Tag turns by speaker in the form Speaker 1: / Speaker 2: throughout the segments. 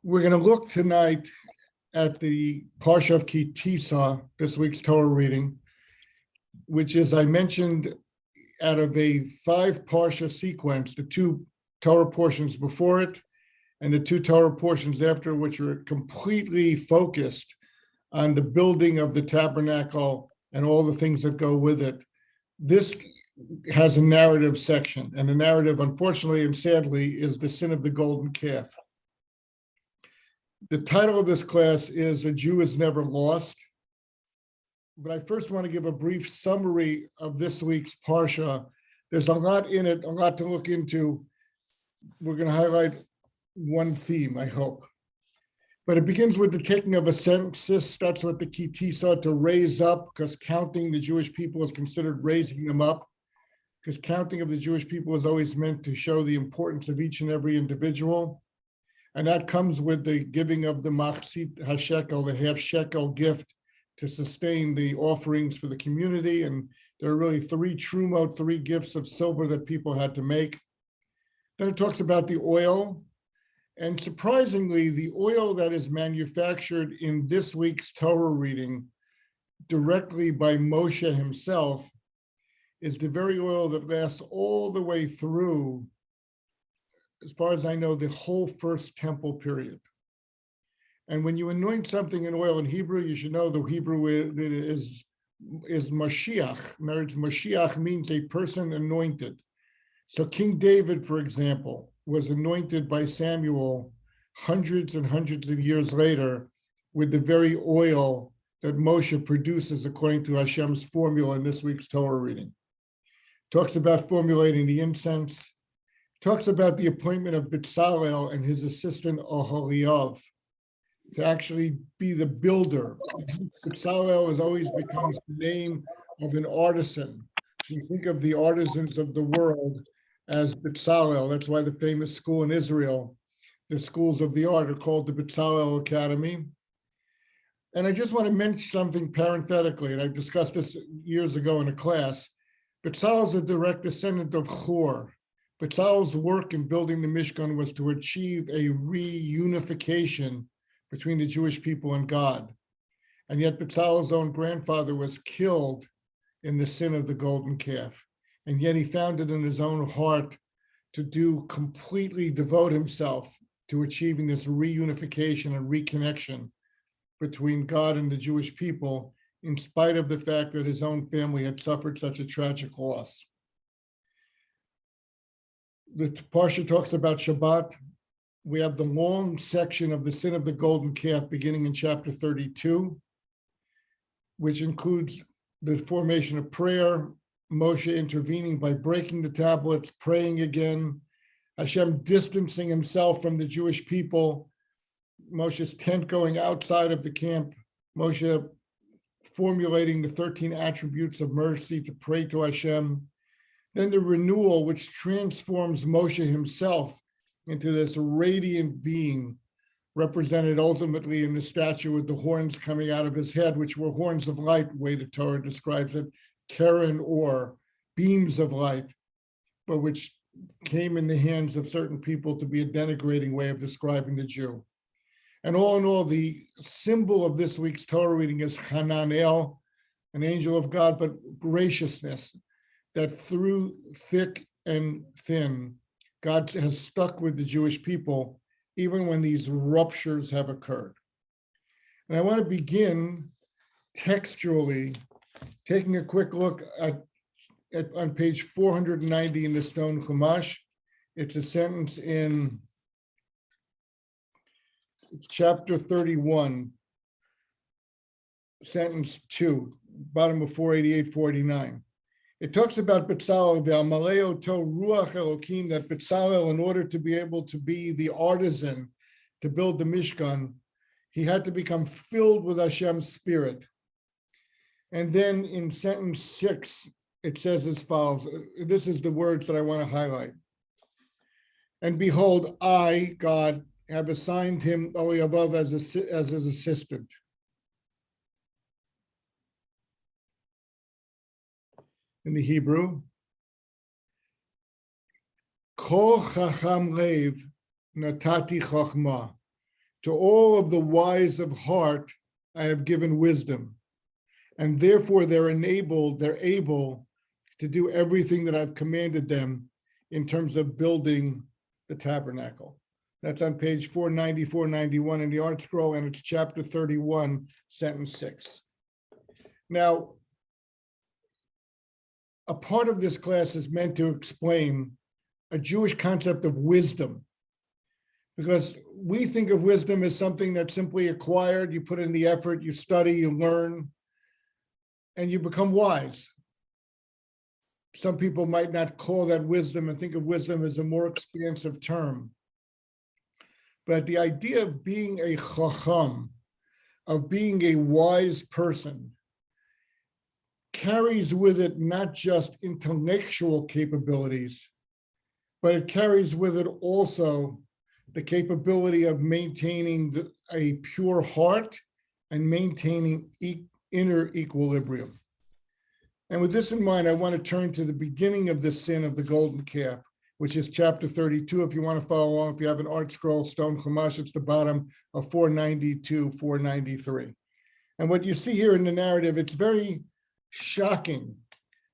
Speaker 1: We're going to look tonight at the Parsha of Tisa, this week's Torah reading, which is, I mentioned, out of a 5-Parsha sequence, the 2 Torah portions before it and the 2 Torah portions after, which are completely focused on the building of the tabernacle and all the things that go with it. This has a narrative section, and the narrative, unfortunately and sadly, is the sin of the golden calf. The title of this class is A Jew is Never Lost. But I first want to give a brief summary of this week's Parsha. There's a lot in it, a lot to look into. We're going to highlight one theme, I hope. But it begins with the taking of a census. That's what the Tisa, to raise up, because counting the Jewish people is considered raising them up, because counting of the Jewish people is always meant to show the importance of each and every individual. And that comes with the giving of the machzit hashekel, the half shekel gift, to sustain the offerings for the community. And there are really 3 trumot, 3 gifts of silver that people had to make. Then it talks about the oil. And surprisingly, the oil that is manufactured in this week's Torah reading directly by Moshe himself is the very oil that lasts all the way through, as far as I know, the whole first temple period. And when you anoint something in oil in Hebrew, you should know the Hebrew is Mashiach. Mashiach means a person anointed. So King David, for example, was anointed by Samuel hundreds and hundreds of years later with the very oil that Moshe produces according to Hashem's formula in this week's Torah reading. Talks about formulating the incense. Talks about the appointment of Bezalel and his assistant Oholiav to actually be the builder. Bezalel has always become the name of an artisan. We think of the artisans of the world as Bezalel. That's why the famous school in Israel, the schools of the art, are called the Bezalel Academy. And I just want to mention something parenthetically, and I discussed this years ago in a class. Bezalel is a direct descendant of Hur. Bezalel's work in building the Mishkan was to achieve a reunification between the Jewish people and God. And yet Bezalel's own grandfather was killed in the sin of the golden calf. And yet he found it in his own heart to completely devote himself to achieving this reunification and reconnection between God and the Jewish people, in spite of the fact that his own family had suffered such a tragic loss. The Parsha talks about Shabbat. We have the long section of the sin of the golden calf beginning in chapter 32, which includes the formation of prayer, Moshe intervening by breaking the tablets, praying again, Hashem distancing himself from the Jewish people, Moshe's tent going outside of the camp, Moshe formulating the 13 attributes of mercy to pray to Hashem. Then the renewal, which transforms Moshe himself into this radiant being, represented ultimately in the statue with the horns coming out of his head, which were horns of light, the way the Torah describes it, keren or beams of light, but which came in the hands of certain people to be a denigrating way of describing the Jew. And all in all, the symbol of this week's Torah reading is Hananel, an angel of God, but graciousness, that through thick and thin, God has stuck with the Jewish people, even when these ruptures have occurred. And I want to begin textually, taking a quick look on page 490 in the Stone Chumash. It's a sentence in chapter 31, sentence 2, bottom of 488, 489. It talks about Bezalel, Ve'amaleo to ruach Elokim, that Bezalel, in order to be able to be the artisan to build the Mishkan, he had to become filled with Hashem's spirit. And then in sentence 6, it says as follows. This is the words that I want to highlight. And behold, I, God, have assigned him Oholiav as his assistant. In the Hebrew, Kol chacham lev natati chachma. To all of the wise of heart, I have given wisdom. And therefore they're able to do everything that I've commanded them in terms of building the tabernacle. That's on page 490, 491 in the Art Scroll, and it's chapter 31, sentence 6. Now, a part of this class is meant to explain a Jewish concept of wisdom, because we think of wisdom as something that's simply acquired. You put in the effort, you study, you learn, and you become wise. Some people might not call that wisdom and think of wisdom as a more expansive term. But the idea of being a chacham, of being a wise person, carries with it not just intellectual capabilities, but it carries with it also the capability of maintaining a pure heart and maintaining inner equilibrium. And with this in mind, I want to turn to the beginning of the sin of the golden calf, which is chapter 32. If you want to follow along, if you have an Art Scroll, Stone Chumash, it's the bottom of 492, 493. And what you see here in the narrative, it's very shocking,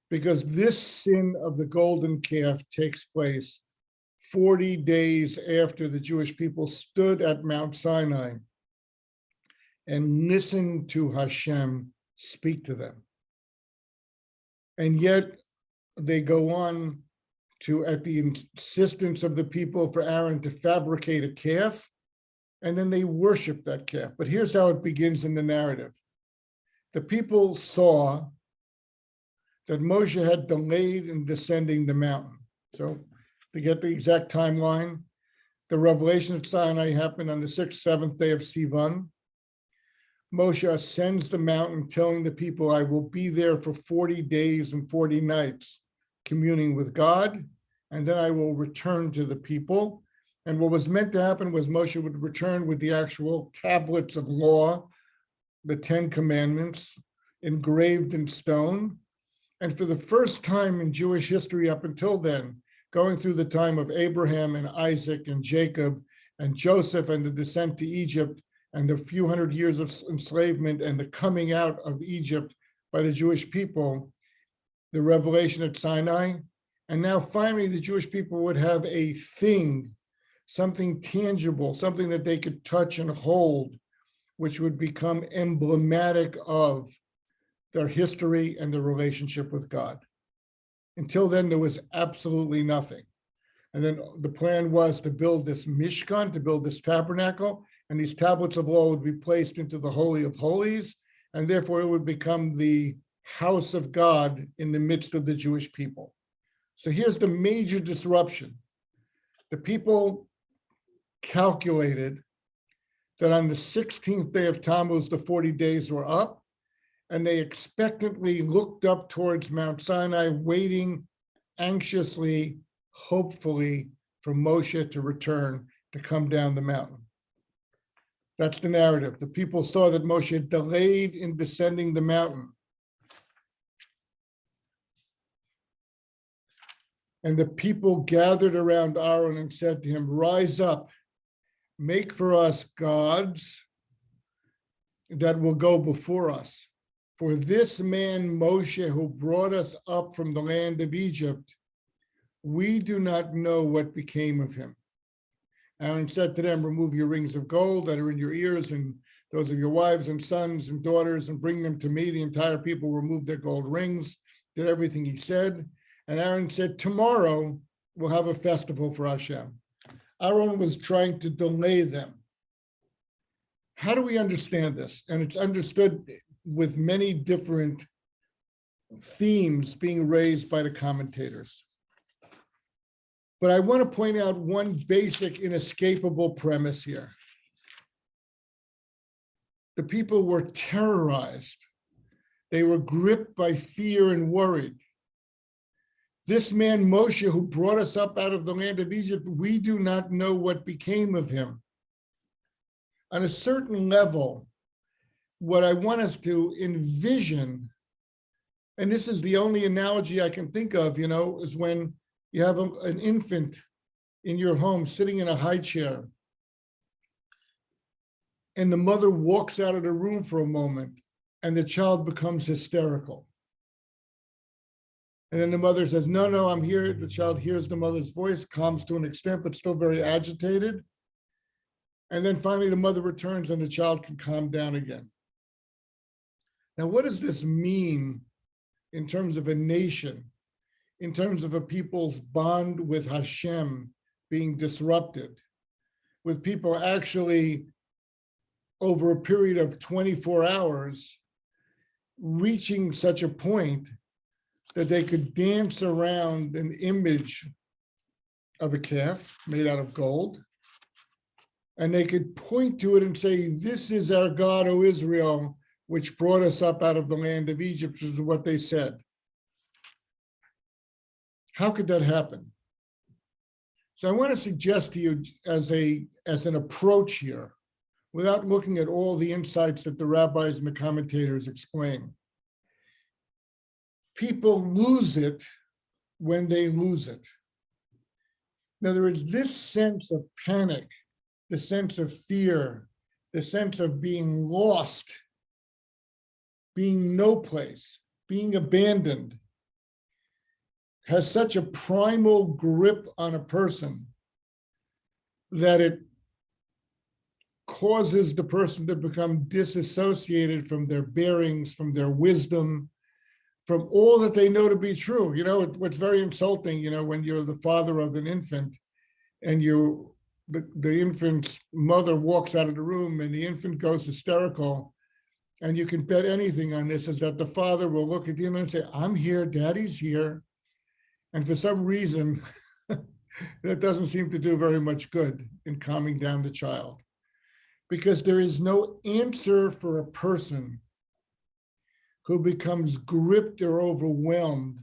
Speaker 1: because this sin of the golden calf takes place 40 days after the Jewish people stood at Mount Sinai and listened to Hashem speak to them. And yet they go on to, at the insistence of the people, for Aaron to fabricate a calf, and then they worship that calf. But here's how it begins in the narrative. The people saw that Moshe had delayed in descending the mountain. So to get the exact timeline, the revelation at Sinai happened on the 6th, 7th day of Sivan. Moshe ascends the mountain, telling the people, I will be there for 40 days and 40 nights, communing with God, and then I will return to the people. And what was meant to happen was Moshe would return with the actual tablets of law, the 10 commandments, engraved in stone. And for the first time in Jewish history up until then, going through the time of Abraham and Isaac and Jacob and Joseph and the descent to Egypt, and the few hundred years of enslavement and the coming out of Egypt by the Jewish people, the revelation at Sinai, and now finally the Jewish people would have a thing, something tangible, something that they could touch and hold, which would become emblematic of their history and their relationship with God. Until then, there was absolutely nothing. And then the plan was to build this Mishkan, to build this tabernacle, and these tablets of law would be placed into the Holy of Holies, and therefore it would become the house of God in the midst of the Jewish people. So here's the major disruption. The people calculated that on the 16th day of Tammuz, the 40 days were up, and they expectantly looked up towards Mount Sinai, waiting anxiously, hopefully, for Moshe to return to come down the mountain. That's the narrative. The people saw that Moshe delayed in descending the mountain. And the people gathered around Aaron and said to him, rise up, make for us gods that will go before us. For this man Moshe, who brought us up from the land of Egypt, we do not know what became of him. Aaron said to them, remove your rings of gold that are in your ears and those of your wives and sons and daughters, and bring them to me. The entire people removed their gold rings, did everything he said. And Aaron said, tomorrow we'll have a festival for Hashem. Aaron was trying to delay them. How do we understand this? And it's understood with many different themes being raised by the commentators. But I want to point out one basic, inescapable premise here. The people were terrorized. They were gripped by fear and worried. This man Moshe, who brought us up out of the land of Egypt, we do not know what became of him. On a certain level, what I want us to envision, and this is the only analogy I can think of, is when you have an infant in your home sitting in a high chair, and the mother walks out of the room for a moment, and the child becomes hysterical. And then the mother says, no, no, I'm here. The child hears the mother's voice, calms to an extent, but still very agitated. And then finally the mother returns and the child can calm down again. Now, what does this mean in terms of a nation, in terms of a people's bond with Hashem being disrupted, with people actually over a period of 24 hours reaching such a point that they could dance around an image of a calf made out of gold, and they could point to it and say, this is our God, O Israel, which brought us up out of the land of Egypt, which is what they said. How could that happen? So I want to suggest to you as an approach here, without looking at all the insights that the rabbis and the commentators explain. People lose it when they lose it. In other words, this sense of panic, the sense of fear, the sense of being lost, being no place, being abandoned, has such a primal grip on a person that it causes the person to become disassociated from their bearings, from their wisdom, from all that they know to be true. You know, what's very insulting, you know, when you're the father of an infant and the infant's mother walks out of the room and the infant goes hysterical, and you can bet anything on this, is that the father will look at the infant and say, I'm here, daddy's here. And for some reason, that doesn't seem to do very much good in calming down the child, because there is no answer for a person who becomes gripped or overwhelmed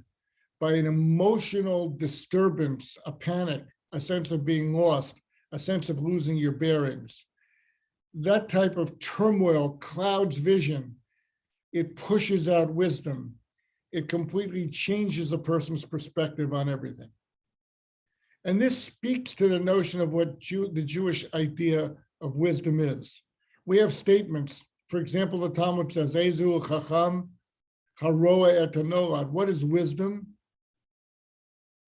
Speaker 1: by an emotional disturbance, a panic, a sense of being lost, a sense of losing your bearings. That type of turmoil clouds vision. It pushes out wisdom. It completely changes a person's perspective on everything. And this speaks to the notion of what the Jewish idea of wisdom is. We have statements. For example, the Talmud says, Ezul Chacham Haroa et Hanolad. What is wisdom?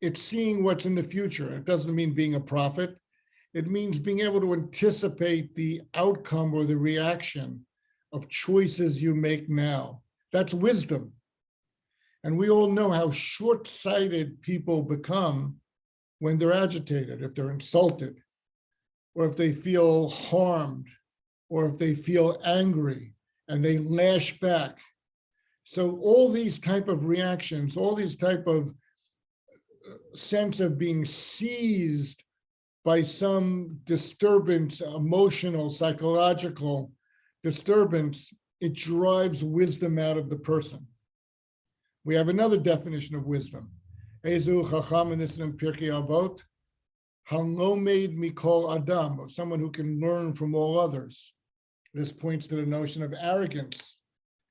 Speaker 1: It's seeing what's in the future. It doesn't mean being a prophet. It means being able to anticipate the outcome or the reaction of choices you make now. That's wisdom. And we all know how short-sighted people become when they're agitated, if they're insulted, or if they feel harmed, or if they feel angry and they lash back. So all these type of reactions, all these type of sense of being seized by some disturbance, emotional, psychological disturbance, it drives wisdom out of the person. We have another definition of wisdom. Ezu chacham, and this is in Pirkei Avot, halomed mikol adam, or someone who can learn from all others. This points to the notion of arrogance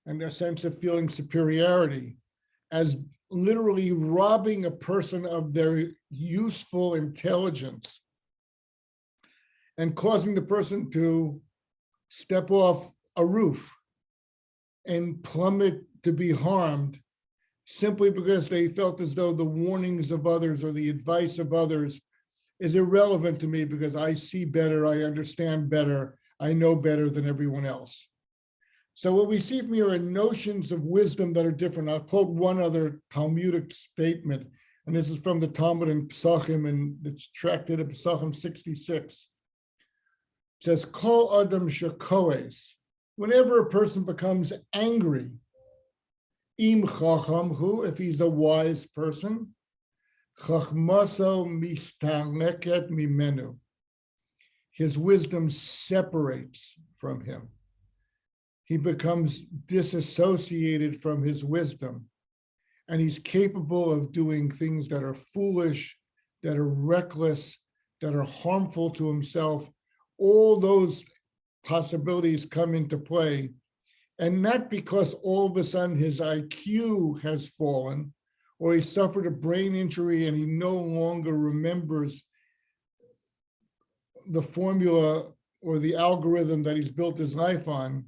Speaker 1: and a sense of feeling superiority as literally robbing a person of their useful intelligence and causing the person to step off a roof and plummet to be harmed simply because they felt as though the warnings of others or the advice of others is irrelevant to me because I see better, I understand better, I know better than everyone else. So what we see from here are notions of wisdom that are different. I'll quote one other Talmudic statement, and this is from the Talmud in Pesachim, and it's tractate of Pesachim 66. It says, Kol Adam Shekoes, whenever a person becomes angry, Im Chacham Hu, if he's a wise person, Chachmaso Mistaleket Mimenu, his wisdom separates from him. He becomes disassociated from his wisdom, and he's capable of doing things that are foolish, that are reckless, that are harmful to himself. All those possibilities come into play, and not because all of a sudden his IQ has fallen or he suffered a brain injury and he no longer remembers the formula or the algorithm that he's built his life on,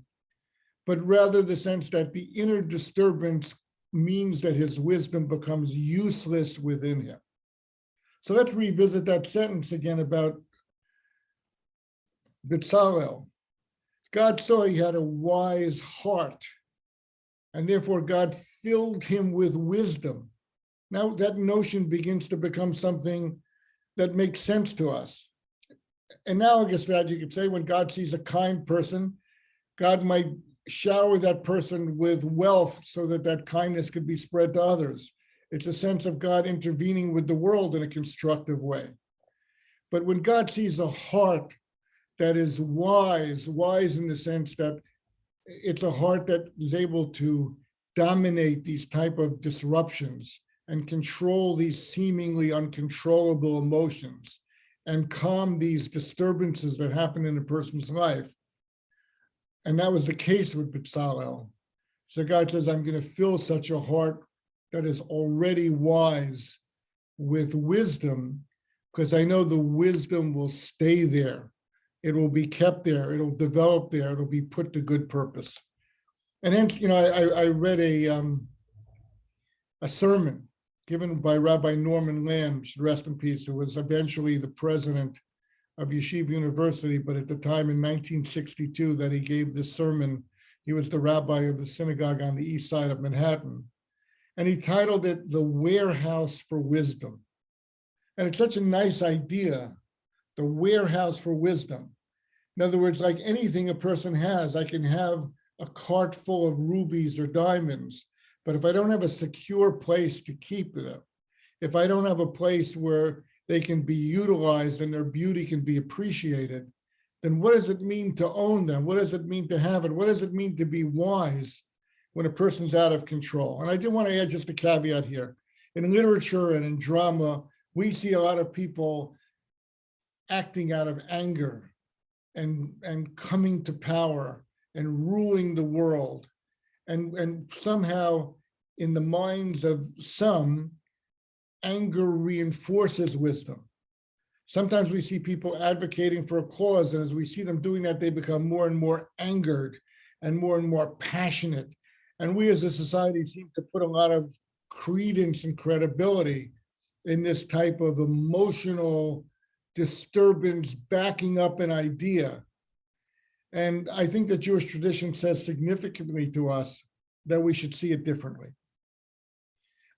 Speaker 1: but rather the sense that the inner disturbance means that his wisdom becomes useless within him. So let's revisit that sentence again about Bezalel. God saw he had a wise heart, and therefore God filled him with wisdom. Now that notion begins to become something that makes sense to us. Analogous to that, you could say when God sees a kind person, God might shower that person with wealth so that that kindness could be spread to others. It's a sense of God intervening with the world in a constructive way. But when God sees a heart that is wise in the sense that it's a heart that is able to dominate these type of disruptions and control these seemingly uncontrollable emotions and calm these disturbances that happen in a person's life. And that was the case with Bezalel. So God says, I'm going to fill such a heart that is already wise with wisdom, because I know the wisdom will stay there. It will be kept there. It'll develop there. It'll be put to good purpose. And hence, I read a sermon given by Rabbi Norman Lamb, should rest in peace, who was eventually the president of Yeshiva University, but at the time in 1962 that he gave this sermon, he was the rabbi of the synagogue on the east side of Manhattan. And he titled it, The Warehouse for Wisdom. And it's such a nice idea, the warehouse for wisdom. In other words, like anything a person has, I can have a cart full of rubies or diamonds, but if I don't have a secure place to keep them, if I don't have a place where they can be utilized and their beauty can be appreciated, then what does it mean to own them? What does it mean to have it? What does it mean to be wise when a person's out of control? And I do want to add just a caveat here. In literature and in drama, we see a lot of people acting out of anger and coming to power and ruling the world. And somehow in the minds of some, anger reinforces wisdom. Sometimes we see people advocating for a cause, and as we see them doing that, they become more and more angered and more passionate. And we as a society seem to put a lot of credence and credibility in this type of emotional disturbance backing up an idea. And I think that Jewish tradition says significantly to us that we should see it differently.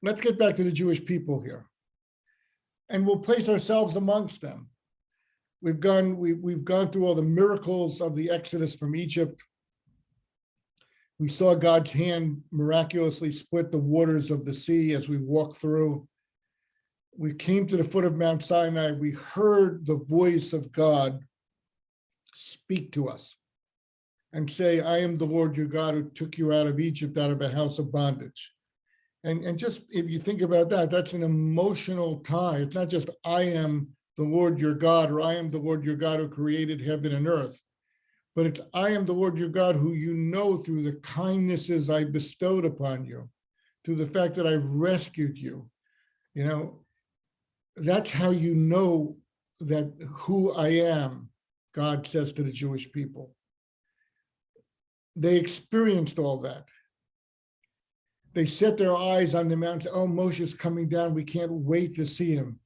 Speaker 1: Let's get back to the Jewish people here. And we'll place ourselves amongst them. We've gone through all the miracles of the Exodus from Egypt. We saw God's hand miraculously split the waters of the sea as we walked through. We came to the foot of Mount Sinai. We heard the voice of God speak to us and say, I am the Lord your God who took you out of Egypt, out of a house of bondage. And just, if you think about that, that's an emotional tie. It's not just, I am the Lord your God, or I am the Lord your God who created heaven and earth, but it's, I am the Lord your God who you know through the kindnesses I bestowed upon you, through the fact that I've rescued you. That's how you know that who I am, God says to the Jewish people. They experienced all that. They set their eyes on the mountain. Oh, Moshe's coming down. We can't wait to see him.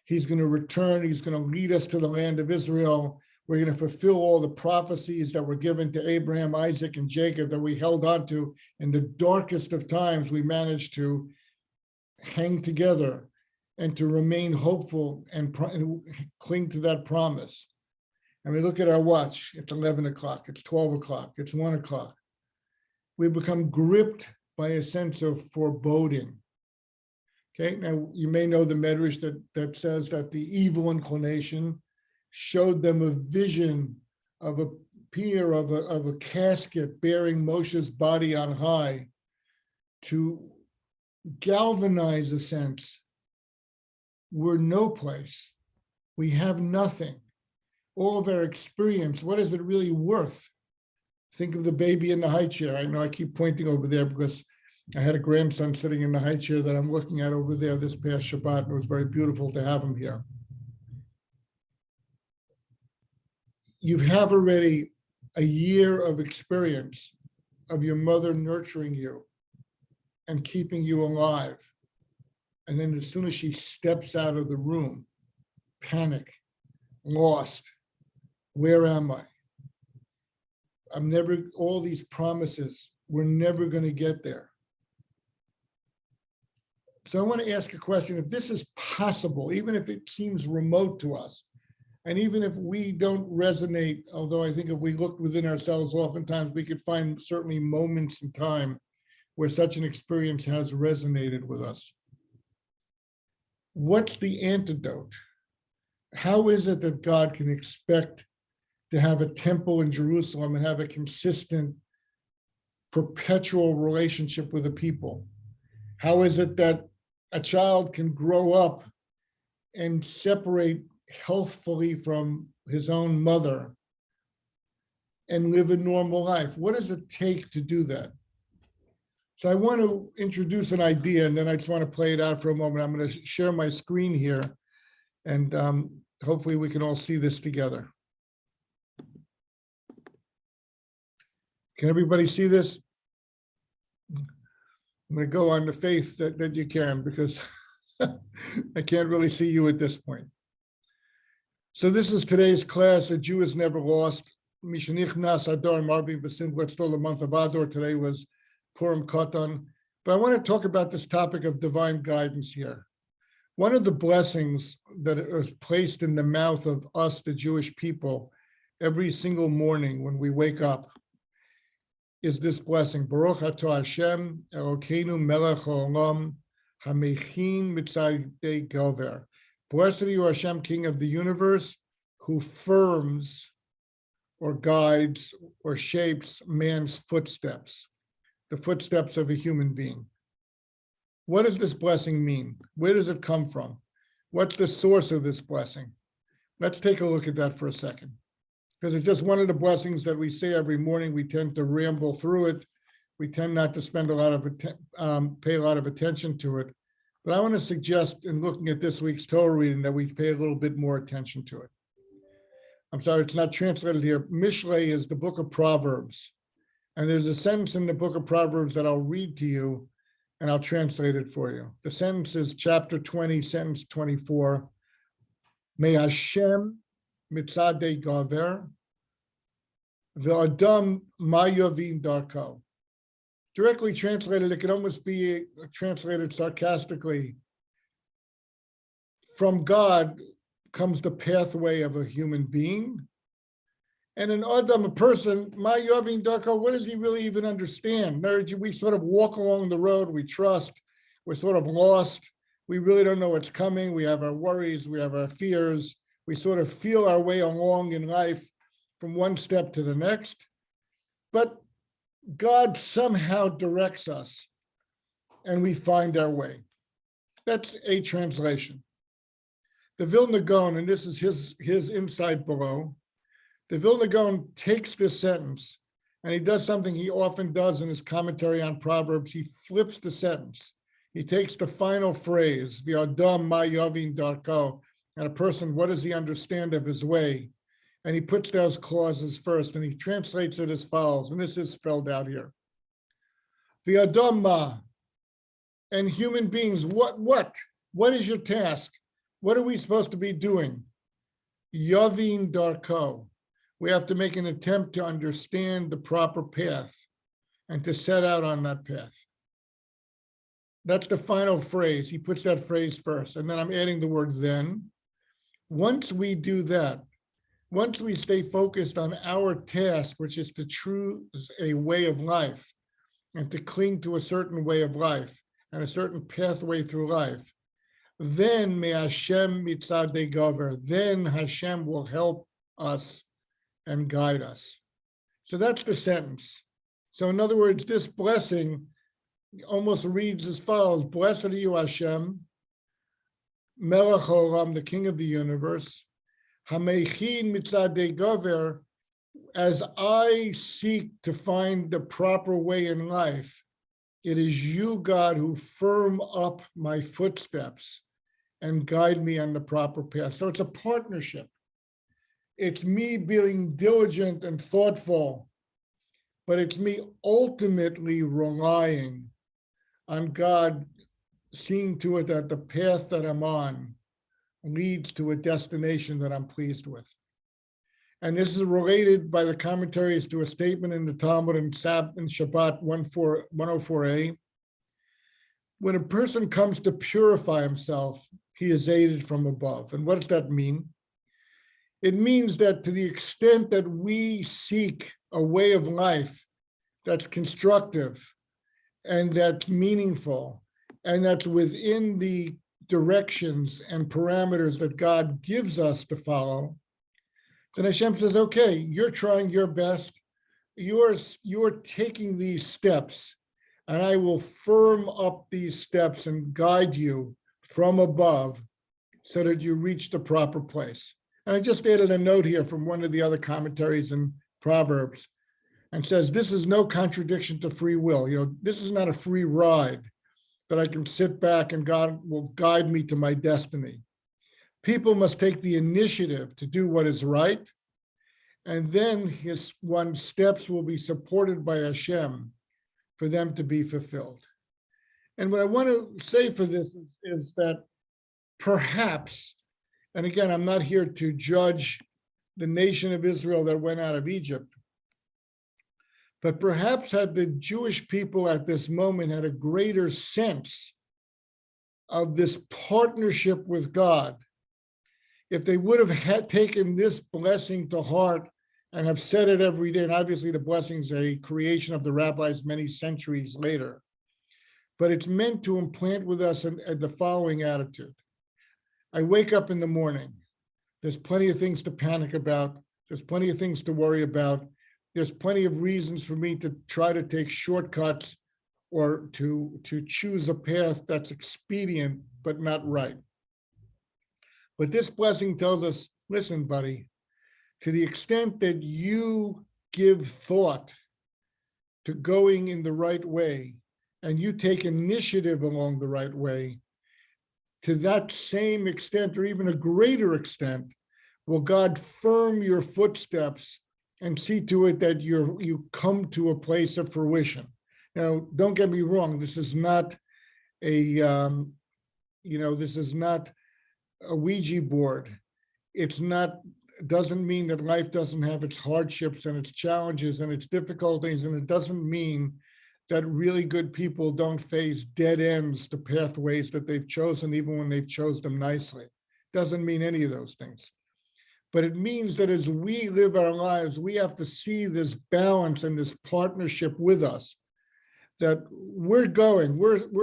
Speaker 1: He's going to return. He's going to lead us to the land of Israel. We're going to fulfill all the prophecies that were given to Abraham, Isaac, and Jacob that we held on to. In the darkest of times, we managed to hang together and to remain hopeful and cling to that promise. And we look at our watch. It's 11 o'clock. It's 12 o'clock. It's 1 o'clock. We become gripped by a sense of foreboding. Okay, now you may know the medrash that says that the evil inclination showed them a vision of a pier of a casket bearing Moshe's body on high to galvanize a sense we're no place, we have nothing. All of our experience, what is it really worth? Think of the baby in the high chair. I know I keep pointing over there because I had a grandson sitting in the high chair that I'm looking at over there this past Shabbat. It was very beautiful to have him here. you have already a year of experience of your mother nurturing you and keeping you alive. And then as soon as she steps out of the room, panic, lost, where am I? I'm never, all these promises, we're never going to get there. So I want to ask a question, if this is possible, even if it seems remote to us, and even if we don't resonate, although I think if we look within ourselves, oftentimes we could find certainly moments in time where such an experience has resonated with us. What's the antidote? How is it that God can expect to have a temple in Jerusalem and have a consistent, perpetual relationship with the people? How is it that a child can grow up and separate healthfully from his own mother and live a normal life? What does it take to do that? So I want to introduce an idea, and then I just want to play it out for a moment. I'm going to share my screen here, and hopefully we can all see this together. Can everybody see this? I'm going to go on the faith that you can, because I can't really see you at this point. So this is today's class, A Jew is Never Lost. Mishanichnas Adar Marbi B'Simcha. It's still the month of Adar. Today was Purim Katan. But I want to talk about this topic of divine guidance here. One of the blessings that is placed in the mouth of us, the Jewish people, every single morning when we wake up, is this blessing. Baruch atah Hashem, Elokeinu melech haolam, hamechin mitzadei gover. Blessed are you, Hashem, King of the universe, who firms or guides or shapes man's footsteps, the footsteps of a human being. What does this blessing mean? Where does it come from? What's the source of this blessing? Let's take a look at that for a second, because it's just one of the blessings that we say every morning. We tend to ramble through it. We tend not to spend a lot of pay a lot of attention to it. But I want to suggest, in looking at this week's Torah reading, that we pay a little bit more attention to it. I'm sorry, it's not translated here. Mishlei is the book of Proverbs. And there's a sentence in the book of Proverbs that I'll read to you, and I'll translate it for you. The sentence is chapter 20, sentence 24. May Hashem mitzadei gaver ve'adam ma yavin darko. Directly translated, it could almost be translated sarcastically. From God comes the pathway of a human being. And an Adam, a person, ma yavin darko, what does he really even understand? We sort of walk along the road, we trust, we're sort of lost. We really don't know what's coming. We have our worries, we have our fears. We sort of feel our way along in life from one step to the next. But God somehow directs us and we find our way. That's a translation. The Vilna Gaon, and this is his insight below, the Vilna Gaon takes this sentence and he does something he often does in his commentary on Proverbs. He flips the sentence. He takes the final phrase, V'adam ma yavin darko, and a person, what does he understand of his way? And he puts those clauses first, and he translates it as follows, and this is spelled out here. V'adam ma, and human beings, what is your task? What are we supposed to be doing? Yavin darko. We have to make an attempt to understand the proper path and to set out on that path. That's the final phrase. He puts that phrase first, and then I'm adding the word then. Once we do that, once we stay focused on our task, which is to choose a way of life and to cling to a certain way of life and a certain pathway through life, then may Hashem mitzadei gaver, then Hashem will help us and guide us. So that's the sentence. So in other words, this blessing almost reads as follows: Blessed are you, Hashem, Melech Olam, the King of the universe, Hamechin mitzadei gaver, as I seek to find the proper way in life, it is you, God, who firm up my footsteps and guide me on the proper path. So it's a partnership. It's me being diligent and thoughtful, but it's me ultimately relying on God, seeing to it that the path that I'm on leads to a destination that I'm pleased with. And this is related by the commentaries to a statement in the Talmud in Shabbat 104a. When a person comes to purify himself, he is aided from above. And what does that mean? It means that to the extent that we seek a way of life that's constructive and that's meaningful and that's within the directions and parameters that God gives us to follow, then Hashem says, okay, you're trying your best. You're taking these steps, and I will firm up these steps and guide you from above so that you reach the proper place. And I just added a note here from one of the other commentaries in Proverbs and says, this is no contradiction to free will. This is not a free ride that I can sit back and God will guide me to my destiny. People must take the initiative to do what is right, and then his steps will be supported by Hashem for them to be fulfilled. And what I want to say for this is that perhaps, and again, I'm not here to judge the nation of Israel that went out of Egypt, but perhaps had the Jewish people at this moment had a greater sense of this partnership with God, if they would have taken this blessing to heart and have said it every day, and obviously the blessing is a creation of the rabbis many centuries later, but it's meant to implant with us the following attitude. I wake up in the morning. There's plenty of things to panic about. There's plenty of things to worry about. There's plenty of reasons for me to try to take shortcuts or to choose a path that's expedient but not right. But this blessing tells us, listen, buddy, to the extent that you give thought to going in the right way and you take initiative along the right way, to that same extent or even a greater extent, will God firm your footsteps and see to it that you come to a place of fruition. Now, don't get me wrong. This is not this is not a Ouija board. Doesn't mean that life doesn't have its hardships and its challenges and its difficulties, and it doesn't mean that really good people don't face dead ends to pathways that they've chosen, even when they've chose them nicely. Doesn't mean any of those things. But it means that as we live our lives, we have to see this balance and this partnership with us, that we're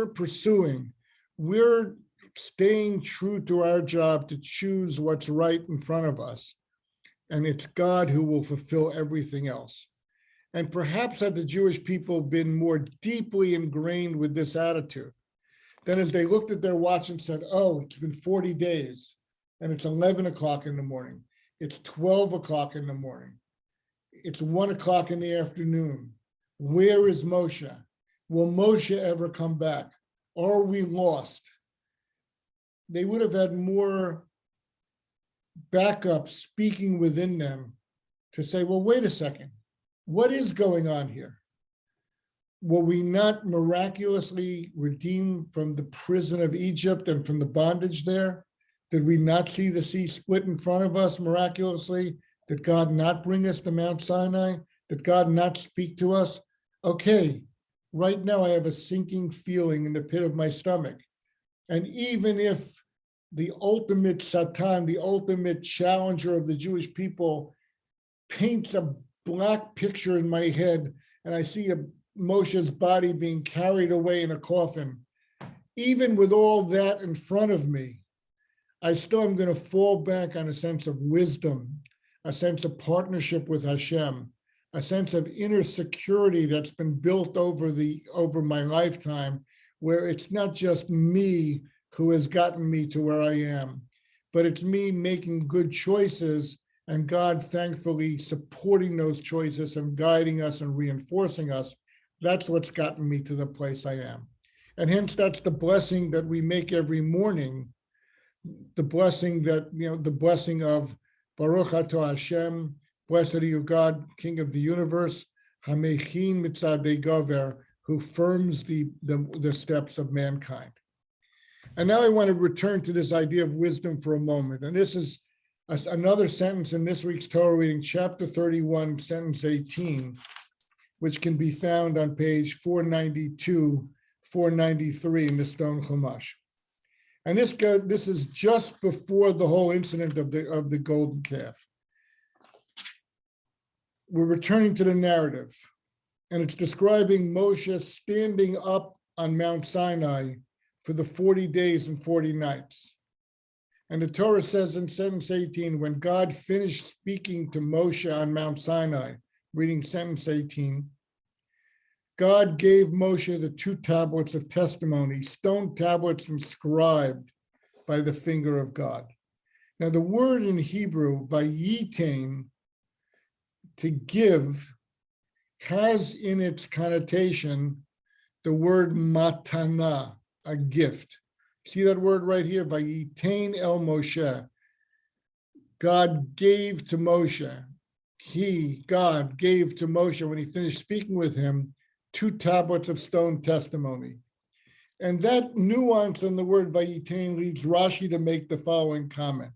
Speaker 1: pursuing, we're staying true to our job to choose what's right in front of us. And it's God who will fulfill everything else. And perhaps had the Jewish people been more deeply ingrained with this attitude, then as they looked at their watch and said, oh, it's been 40 days and it's 11 o'clock in the morning. It's 12 o'clock in the morning. It's 1 o'clock in the afternoon. Where is Moshe? Will Moshe ever come back? Are we lost? They would have had more backup speaking within them to say, well, wait a second. What is going on here? Were we not miraculously redeemed from the prison of Egypt and from the bondage there? Did we not see the sea split in front of us miraculously? Did God not bring us to Mount Sinai? Did God not speak to us? Okay, right now I have a sinking feeling in the pit of my stomach. And even if the ultimate Satan, the ultimate challenger of the Jewish people, paints a black picture in my head, and I see Moshe's body being carried away in a coffin, even with all that in front of me, I still am going to fall back on a sense of wisdom, a sense of partnership with Hashem, a sense of inner security that's been built over my lifetime, where it's not just me who has gotten me to where I am, but it's me making good choices and God thankfully supporting those choices and guiding us and reinforcing us. That's what's gotten me to the place I am. And hence that's the blessing that we make every morning, the blessing of Baruch atah Hashem, blessed are you, God, King of the universe, Hamechin mitzadei gover, who firms the steps of mankind. And now I want to return to this idea of wisdom for a moment. And this is another sentence in this week's Torah reading, chapter 31, sentence 18, which can be found on page 492, 493 in the Stone Chumash. And this is just before the whole incident of the golden calf. We're returning to the narrative, and it's describing Moshe standing up on Mount Sinai for the 40 days and 40 nights. And the Torah says in sentence 18, when God finished speaking to Moshe on Mount Sinai, reading sentence 18, God gave Moshe the 2 tablets of testimony, stone tablets inscribed by the finger of God. Now the word in Hebrew, vayitain, to give, has in its connotation the word matana, a gift. See that word right here, vayitain el Moshe. God gave to Moshe. God gave to Moshe, when he finished speaking with him, 2 tablets of stone testimony. And that nuance in the word vayitain leads Rashi to make the following comment.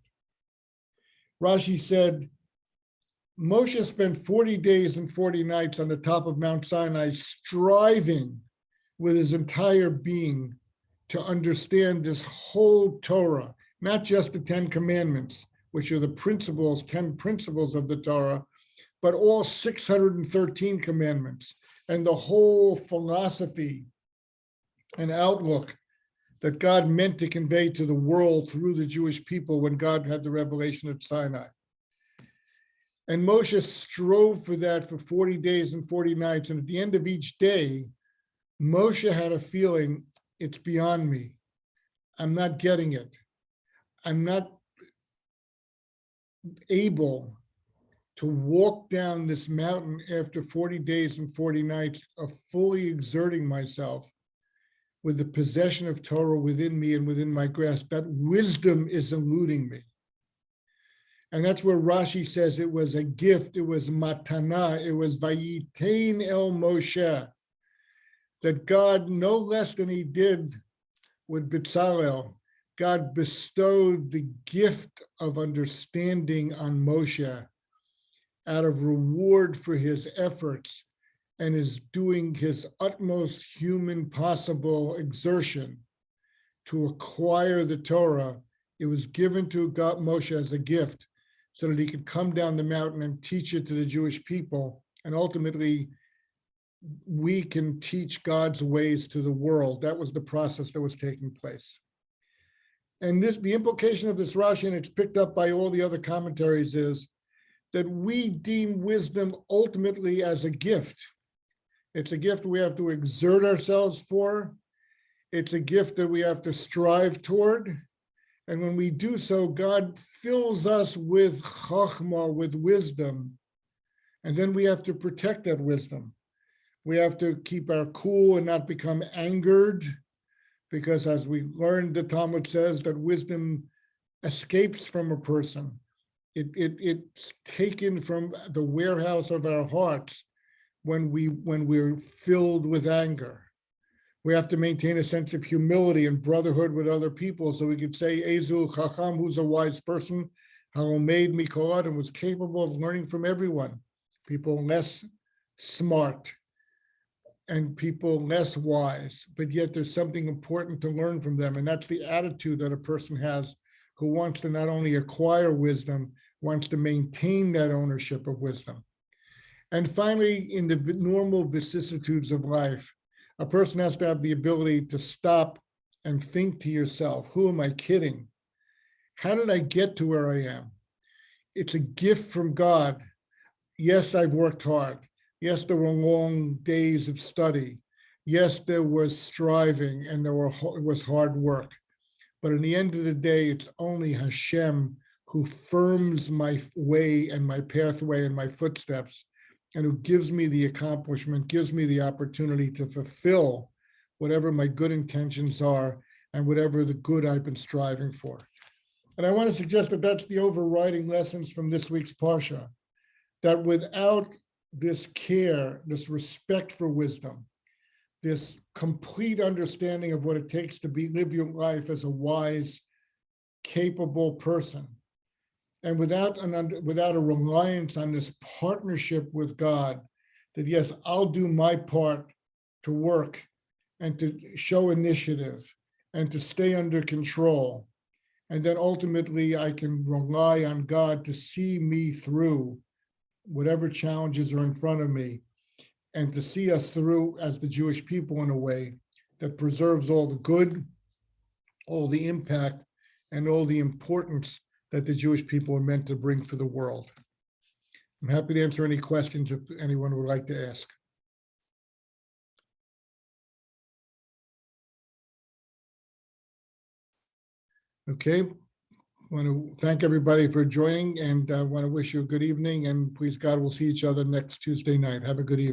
Speaker 1: Rashi said, Moshe spent 40 days and 40 nights on the top of Mount Sinai, striving with his entire being to understand this whole Torah, not just the 10 commandments, which are the principles, 10 principles of the Torah, but all 613 commandments and the whole philosophy and outlook that God meant to convey to the world through the Jewish people when God had the revelation at Sinai. And Moshe strove for that for 40 days and 40 nights. And at the end of each day, Moshe had a feeling, it's beyond me. I'm not getting it. I'm not able to walk down this mountain after 40 days and 40 nights of fully exerting myself with the possession of Torah within me and within my grasp. That wisdom is eluding me. And that's where Rashi says it was a gift, it was matana, it was vayitain el Moshe, that God, no less than he did with Bezalel, God bestowed the gift of understanding on Moshe out of reward for his efforts and is doing his utmost human possible exertion to acquire the Torah. It was given to God, Moshe, as a gift, so that he could come down the mountain and teach it to the Jewish people. And ultimately, we can teach God's ways to the world. That was the process that was taking place. And the implication of this Rashi, and it's picked up by all the other commentaries, is that we deem wisdom ultimately as a gift. It's a gift we have to exert ourselves for. It's a gift that we have to strive toward. And when we do so, God fills us with chachma, with wisdom. And then we have to protect that wisdom. We have to keep our cool and not become angered, because as we learned, the Talmud says that wisdom escapes from a person. It's taken from the warehouse of our hearts when we're filled with anger. We have to maintain a sense of humility and brotherhood with other people, so we could say, Ezu Chacham, who's a wise person, Halomed Mikol Adam, was capable of learning from everyone. People less smart and people less wise, but yet there's something important to learn from them. And that's the attitude that a person has who wants to not only acquire wisdom, wants to maintain that ownership of wisdom. And finally, in the normal vicissitudes of life, a person has to have the ability to stop and think to yourself, who am I kidding? How did I get to where I am? It's a gift from God. Yes, I've worked hard. Yes, there were long days of study. Yes, there was striving and it was hard work. But in the end of the day, it's only Hashem who firms my way and my pathway and my footsteps, and who gives me the accomplishment, gives me the opportunity to fulfill whatever my good intentions are and whatever the good I've been striving for. And I want to suggest that that's the overriding lessons from this week's Parsha, that without this care, this respect for wisdom, this complete understanding of what it takes to live your life as a wise, capable person, and without a reliance on this partnership with God, that yes, I'll do my part to work and to show initiative and to stay under control. And then ultimately I can rely on God to see me through whatever challenges are in front of me, and to see us through as the Jewish people in a way that preserves all the good, all the impact, and all the importance that the Jewish people are meant to bring for the world. I'm happy to answer any questions if anyone would like to ask. Okay, I want to thank everybody for joining, and I want to wish you a good evening, and please God, we'll see each other next Tuesday night. Have a good evening.